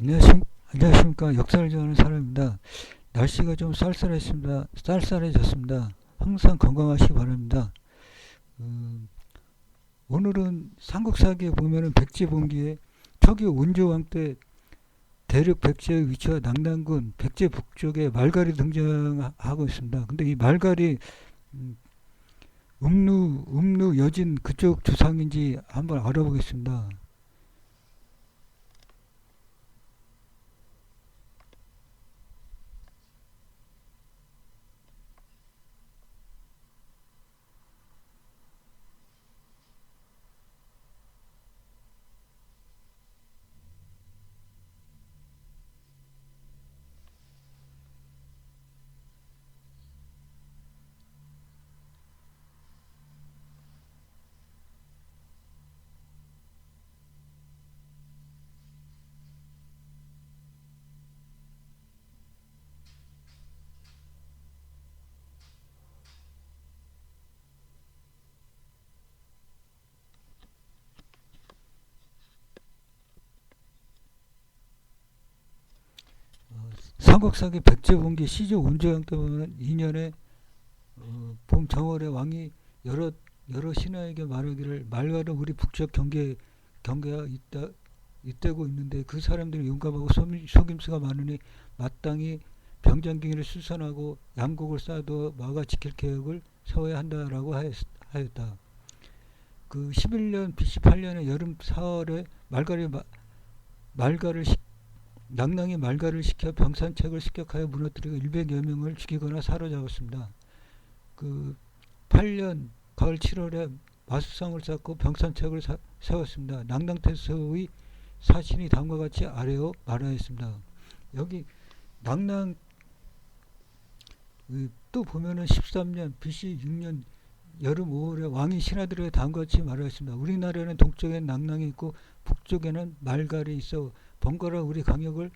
안녕하십니까. 역사를 좋아하는 사람입니다. 날씨가 좀 쌀쌀해졌습니다. 항상 건강하시기 바랍니다. 음, 오늘은 삼국사기에 보면은 백제봉기에 초기 운조왕 때 대륙 백제의 위치와 낙랑군 백제 북쪽에 말갈이 등장하고 있습니다. 근데 이 말갈이 음, 음루 여진 그쪽 주상인지 한번 알아보겠습니다. 삼국사기 백제봉기 시조 운조왕 때 보면 2년에 봄 정월에 왕이 여러 신하에게 말하기를 말과는 우리 북쪽 경계가 있다고 있는데 그 사람들이 용감하고 속임수가 많으니 마땅히 병장경위를 수선하고 양국을 쌓아두어 막아 지킬 계획을 세워야 한다라고 하였다. 그 11년 BC 8년에 여름 4월에 말가를 낙랑이 말가를 시켜 병산책을 습격하여 무너뜨리고 100여 명을 죽이거나 사로잡았습니다. 그 8년 가을 7월에 마수성을 쌓고 병산책을 세웠습니다. 낙랑태서의 사신이 다음과 같이 아래어 말하였습니다. 여기 낙랑 또 보면은 13년 BC 6년 여름 5월에 왕이 신하들에게 다음과 같이 말하였습니다. 우리나라는 동쪽엔 낙랑이 있고 북쪽에는 말갈이 있어 번거로운 우리 강역을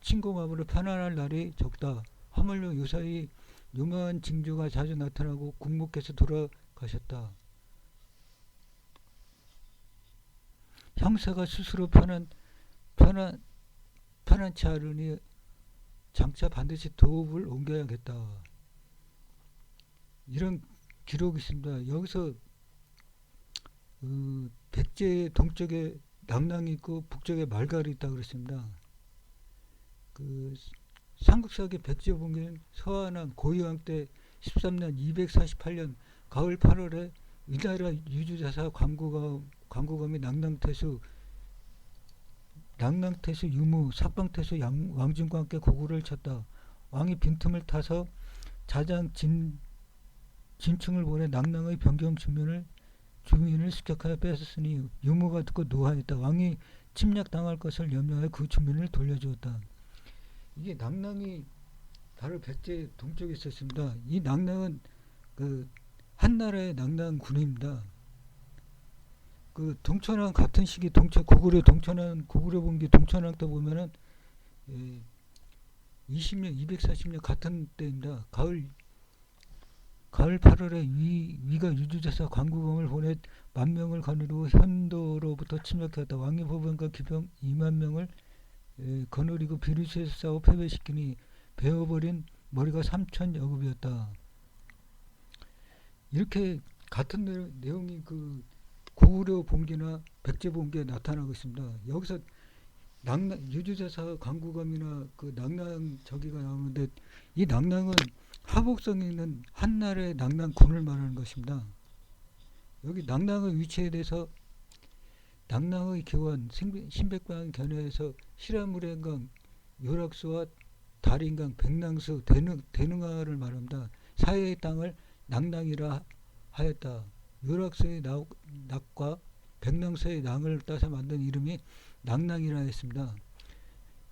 침공함으로 편안할 날이 적다. 하물며 요사이 유명한 징조가 자주 나타나고 국무께서 돌아가셨다. 형사가 스스로 편한 편안치 않으니 장차 반드시 도읍을 옮겨야겠다. 이런 기록이 있습니다. 여기서 백제의 동쪽에 낙랑이 있고 북쪽에 말갈이 있다 그랬습니다. 그 삼국사기 백제봉기는 서한왕 고유왕 때 13년 248년 가을 8월에 위나라 유주자사 광구검이 낙랑태수 유무 삭방태수 왕진과 함께 고구려를 쳤다. 왕이 빈틈을 타서 자장 진충을 보내 낙랑의 변경 주민을 습격하여 뺏었으니 유무가 듣고 노하였다. 왕이 침략당할 것을 염려하여 그 주민을 돌려주었다. 이게 낙랑이 바로 백제 동쪽에 있었습니다. 이 낙랑은 그 한나라의 낙랑군입니다. 그 동천왕 같은 시기 고구려 봉기 동천왕 때 보면은 20년 240년 같은 때입니다. 가을 8월에 위가 유주자사 광구검을 보내 10,000명을 거느리고 현도로부터 침략하였다. 왕의 보병과 기병 20,000명을 거느리고 비루시에서 싸워 패배시키니 베어버린 머리가 3,000여급이었다. 이렇게 같은 내용이 그 고구려 봉기나 백제 봉기에 나타나고 있습니다. 여기서 유주자사 광구검이나 그 낙랑 저기가 나오는데 이 낙랑은 하복성에 있는 한나라의 낙랑군을 말하는 것입니다. 여기 낙랑의 위치에 대해서 낙랑의 기원 신백방 견해에서 시라무례강 요락수와 달인강 백랑수 대능하를 말합니다. 사해의 땅을 낙랑이라 하였다. 요락수의 낙과 백랑수의 낭을 따서 만든 이름이 낙랑이라 했습니다.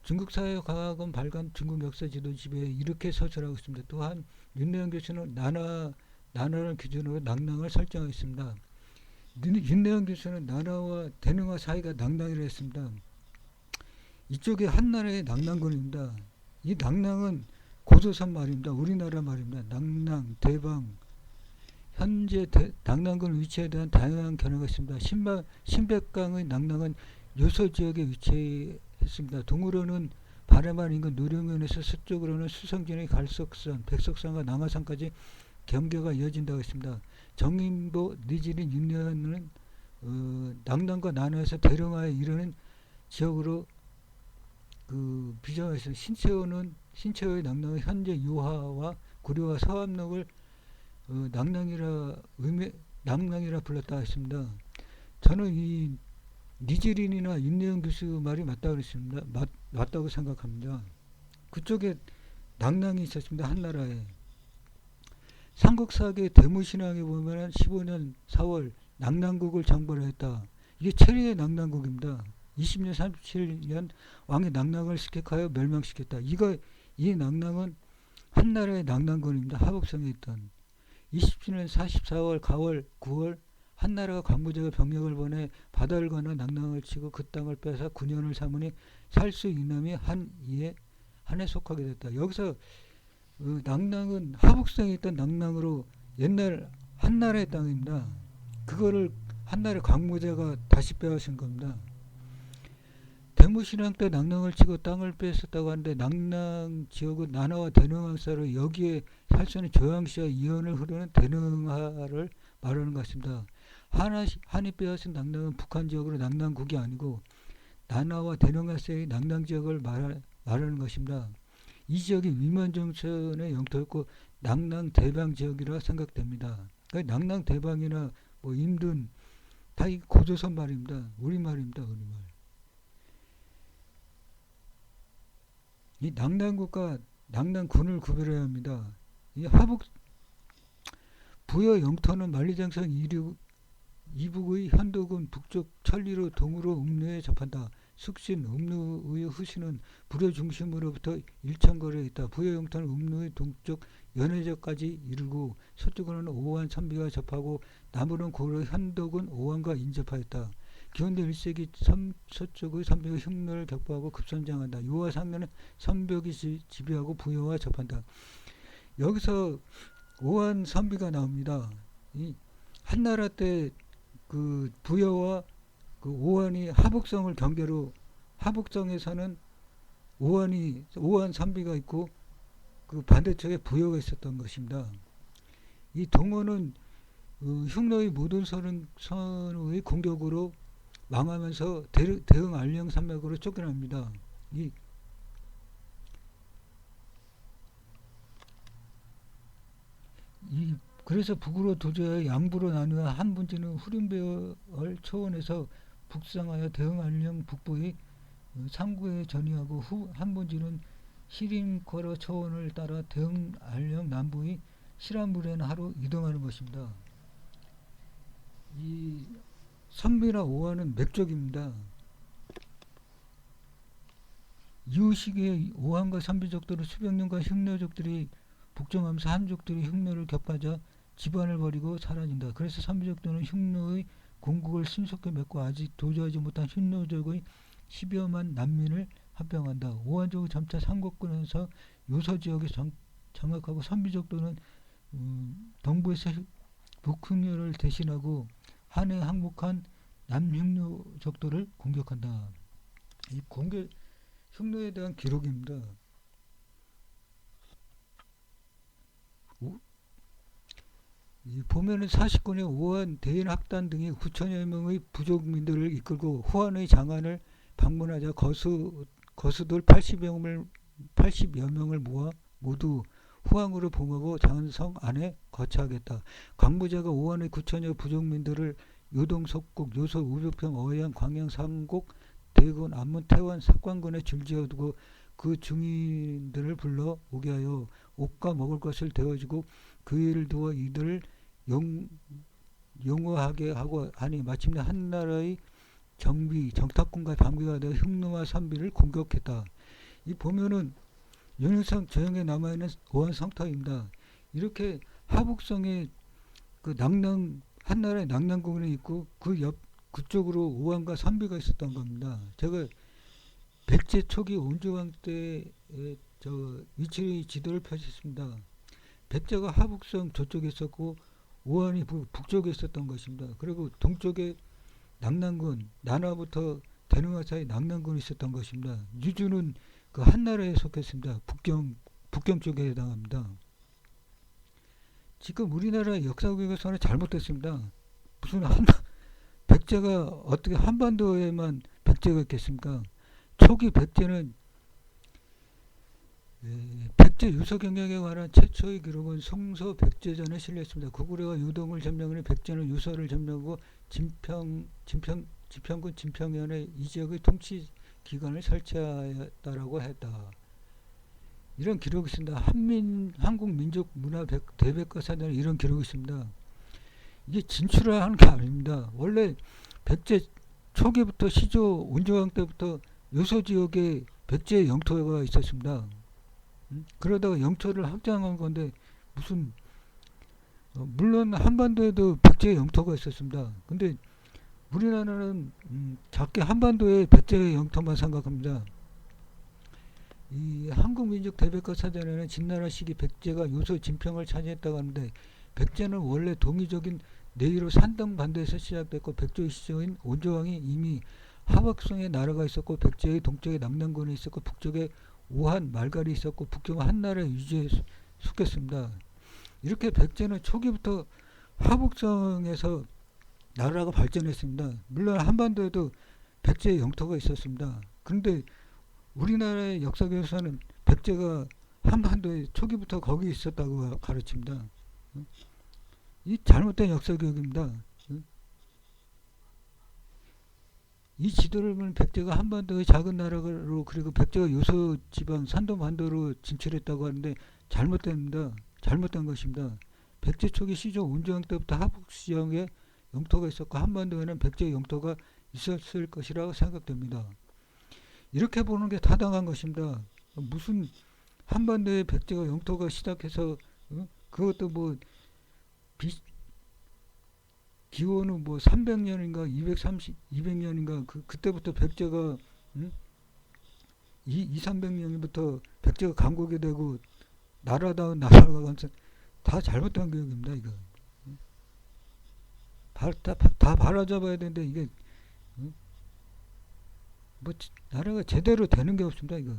중국 사회과학원 발간 중국 역사 지도집에 이렇게 서술하고 있습니다. 또한 윤내영 교수는 나라를 기준으로 낙랑을 설정하였습니다. 윤내영 교수는 나라와 대능화 사이가 낙랑이라 했습니다. 이쪽에 한나라의 낙랑군입니다. 이 낙랑은 고조선 말입니다. 우리나라 말입니다. 낙랑, 대방, 현재 낙랑군 위치에 대한 다양한 견해가 있습니다. 신백강의 낙랑은 요소 지역에 위치해 했습니다. 동으로는 바레만 인근 노령면에서 서쪽으로는 수성진의 갈석산, 백석산과 남아산까지 경계가 이어진다고 했습니다. 정인보 니지린 6년은 낙남과 난화에서 대령하에 이르는 지역으로 비정해서 신채호의 낙랑은 현재 유하와 구려와 서암록을 낙랑이라 불렀다 했습니다. 저는 이 니지린이나 윤내영 교수 말이 맞다고 그랬습니다. 맞다고 생각합니다. 그쪽에 낙랑이 있었습니다. 한나라에. 삼국사기 대무신앙에 보면 15년 4월 낙랑국을 장벌했다. 이게 최대의 낙랑국입니다. 20년 37년 왕의 낙랑을 습격하여 멸망시켰다. 이 낙랑은 한나라의 낙랑군입니다. 하북성에 있던 27년 44월 가월 9월 한나라가 광부제가 병력을 보내 바다를 건너 낙랑을 치고 그 땅을 빼서 9년을 삼으니 살수 이남이 한에 속하게 됐다. 여기서 낙랑은 하북성에 있던 낙랑으로 옛날 한나라의 땅입니다. 그거를 한나라 광무제가 다시 빼앗은 겁니다. 대무신앙 때 낙랑을 치고 땅을 뺐었다고 하는데 낙랑 지역은 난화와 대능항사로 여기에 살 수 있는 조양시와 이원을 흐르는 대능하를 말하는 것 같습니다. 한이 빼앗은 낙랑은 북한 지역으로 낙랑국이 아니고 난화와 대능항사의 낙랑 지역을 말하는 것입니다. 이 지역이 위만정천의 영토였고 낙랑 대방 지역이라 생각됩니다. 그러니까 낙랑 대방이나 뭐 임든 다 이 고조선 말입니다. 우리말입니다. 우리말. 이 낙랑국과 낙랑군을 구별해야 합니다. 이 부여 영토는 만리장성 이북의 현도군 북쪽 천리로 동으로 음루에 접한다. 숙신, 음루의 후신은 부여 중심으로부터 일천거리에 있다. 부여 영토는 음루의 동쪽 연해저까지 이르고 서쪽으로는 오한 선비가 접하고 남으로는 고려 현도군 오한과 인접하였다. 기원대 1세기 서쪽의 선비가 흉노를 격파하고 급선장한다. 유화 3년에 선벽이 지배하고 부여와 접한다. 여기서 오한 선비가 나옵니다. 이 한나라 때 그 부여와 그 오한이 하북성을 경계로 하북성에서는 오한 선비가 있고 그 반대쪽에 부여가 있었던 것입니다. 이 동호는 흉노의 모든 선의 공격으로 망하면서 대흥 알령 산맥으로 쫓겨납니다. 그래서 북으로 도저히 양부로 나누어 한 분지는 후림배월 초원에서 북상하여 대흥 알령 북부의 상구에 전이하고 한 분지는 시림커러 초원을 따라 대흥 알령 남부의 실암물에는 하루 이동하는 것입니다. 이 선비나 오한은 맥족입니다. 이후시기에 오한과 선비족들은 수백 년간 흉노족들이 북종하면서 한족들이 흉노를 격파하자 집안을 버리고 사라진다. 그래서 선비족들은 흉노의 공국을 신속히 맺고 아직 도저하지 못한 흉노족의 10여만 난민을 합병한다. 오한족은 점차 삼국군에서 요서지역에 장악하고 선비족들은 동부에서 북흉노를 대신하고 한에 항복한 남흉노족들을 공격한다. 이 흉노에 대한 기록입니다. 보면은 49년 오한 대인 학단 등이 9천여 명의 부족민들을 이끌고 후한의 장안을 방문하자 거수들 80여 명을 모아 모두 후항으로 봉하고 장안성 안에 거처하겠다. 광부제가 오한의 9천여 부족민들을 요동, 속국, 요소, 우벽평, 어양, 광양, 삼곡, 대군, 안문, 태원, 삭관군에 줄지어두고 그 중인들을 불러 오게 하여 옷과 먹을 것을 데워주고 그 일을 도와 이들을 용어하게 하고 하니 마침내 한나라의 정탁군과 담비가 되어 흉노와 선비를 공격했다. 이 보면은 연일성 저형에 남아있는 오한 성터입니다. 이렇게 하북성에 그 한나라의 낙랑군이 있고 그쪽으로 오한과 선비가 있었던 겁니다. 제가 백제 초기 온주왕 때 위치 지도를 펼쳤습니다. 백제가 하북성 저쪽에 있었고 오한이 북쪽에 있었던 것입니다. 그리고 동쪽에 낙랑군, 난화부터 대능하사의 낙랑군이 있었던 것입니다. 유주는 그 한나라에 속했습니다. 북경 쪽에 해당합니다. 지금 우리나라 역사교과서는 잘못됐습니다. 무슨 백제가 어떻게 한반도에만 백제가 있겠습니까? 초기 백제는 백제 유서 경력에 관한 최초의 기록은 송서 백제전에 실렸습니다. 구구려가 유동을 점령하니 백제는 유서를 점령하고 지평군 진평현의 이 지역의 통치 기관을 설치하였다라고 했다. 이런 기록이 있습니다. 한국민족문화 대백과사전에 이런 기록이 있습니다. 이게 진출을 하는 게 아닙니다. 원래 백제 초기부터 시조 온조왕 때부터 요소 지역에 백제의 영토가 있었습니다. 그러다가 영토를 확장한 건데 무슨 물론 한반도에도 백제의 영토가 있었습니다. 근데 우리나라는 작게 한반도에 백제의 영토만 생각합니다. 이 한국민족 대백과 사전에는 진나라 시기 백제가 요소 진평을 차지했다고 하는데 백제는 원래 동의적인 내의로 산등 반도에서 시작됐고 백조 시조인 온조왕이 이미 하박성에 나라가 있었고 백제의 동쪽에 남남군이 있었고 북쪽에 오한 말갈이 있었고 북경은 한나라의 유지에 속했습니다. 이렇게 백제는 초기부터 하북성에서 나라가 발전했습니다. 물론 한반도에도 백제의 영토가 있었습니다. 그런데 우리나라의 역사교과서는 백제가 한반도에 초기부터 거기 있었다고 가르칩니다. 이 잘못된 역사교육입니다. 이 지도를 보면 백제가 한반도의 작은 나라로 그리고 백제가 요소 지방 산도 반도로 진출했다고 하는데 잘못된 것입니다. 백제 초기 시조 온조왕 때부터 하북지역에 영토가 있었고 한반도에는 백제의 영토가 있었을 것이라고 생각됩니다. 이렇게 보는 게 타당한 것입니다. 무슨 한반도에 백제가 영토가 시작해서 그것도 뭐 기원은 뭐 300년인가 200년인가 그때부터 백제가 300년부터 백제가 강국이 되고 나라다운 나라가 가면서 다 잘못된 교육입니다. 이거 다 바라잡아야 되는데 이게 뭐 나라가 제대로 되는 게 없습니다. 이거